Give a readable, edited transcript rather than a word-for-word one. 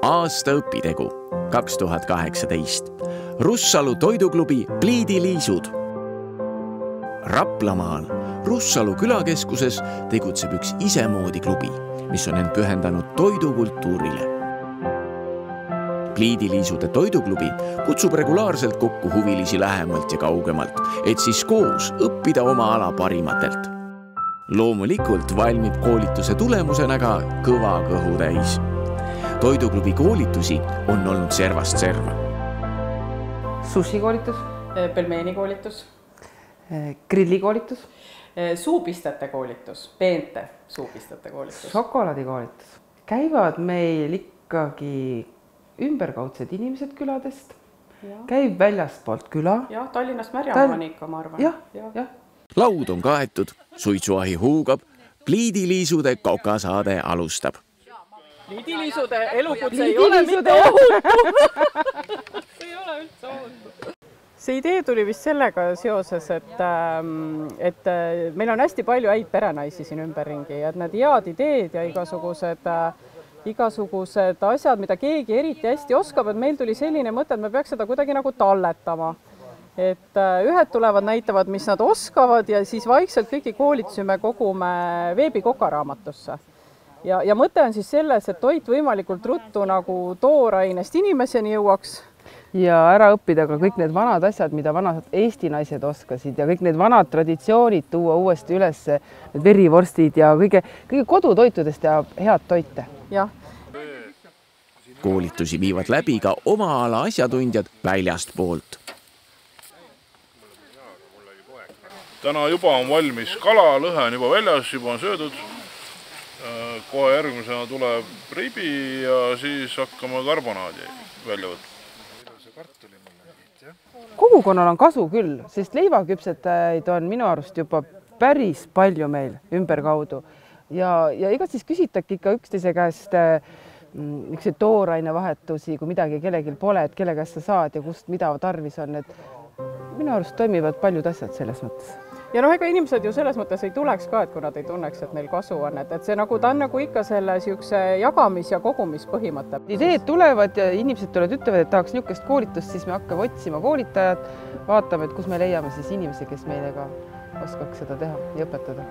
aasta õpitegu 2018. Russalu toiduklubi Pliidiliisud. Raplamaal Russalu külakeskuses tegutseb üks isemoodi klubi, mis on end pühendanud toidukultuurile. Pliidiliisude toiduklubi kutsub regulaarselt kokku huvilisi lähemalt ja kaugemalt, et siis koos õppida oma ala parimatelt. Loomulikult valmib koolituse tulemusena ka kõva kõhu täis. Toiduklubi koolitusi on olnud servast serva. Sushi koolitus, pelmeeni koolitus, grilli koolitus, suupistajate koolitus, peente suupistajate koolitus, šokolaadi koolitus. Käivad meil ikkagi ümberkaudsed inimesed küladest, käib väljastpoolt küla. Jah, Tallinnast Märjamaani ikka, ma arvan. Jah. Laud on kaetud, suitsuahi huugab, Pliidiliisude kokasaade alustab. Pliidiliisude elukutse ei ole mitte ohutu. See ei ole üldse ohutu. See idee tuli vist sellega seoses, et meil on hästi palju häid perenaisi siin ümberringi ja et need head ideed ja igasugused asjad, mida keegi eriti hästi oskab, et meil tuli selline mõte, et me peaks seda kuidagi nagu talletama. Et ühed tulevad, näitavad, mis nad oskavad ja siis vaikselt kõiki koolitusi me kogume veebikokaraamatusse. Ja mõte on siis selles, et toit võimalikult ruttu nagu toorainest inimeseni jõuaks. Ja ära õppida ka kõik need vanad asjad, mida vanad Eesti naised oskasid ja kõik need vanad traditsioonid tuua uuesti üles, need verivorstid ja kõige kodutoitudest ja head toite. Jah. Koolitusi viivad läbi ka oma ala asjatundjad väljast poolt. Täna juba on valmis kala, lõhe on juba väljas, juba on söödud. Kohe järgmisena tuleb ribi ja siis hakkame karbonaadi välja võtma. Kogukonnal on kasu küll, sest leivaküpsetajaid on minu arust juba päris palju meil ümberkaudu. Ja iga siis küsitagi ikka üksteise käest üks tooraine vahetusi, kui midagi kellelgi pole, et kelle käest sa saad ja kust mida tarvis on. Et minu arust toimivad paljud asjad selles mõttes. Ja ega inimesed ju selles mõttes ei tuleks ka, et kui nad ei tunneks, et neil kasu on. Et see nagu ta on nagu ikka selle jagamis- ja kogumispõhimõte. Ideed tulevad ja inimesed tulevad ütlevad, et tahaks niisugust koolitust, siis me hakkame otsima koolitajad, vaatame, et kus me leiame siis inimesi, kes meile ka oskaks seda teha ja õpetada.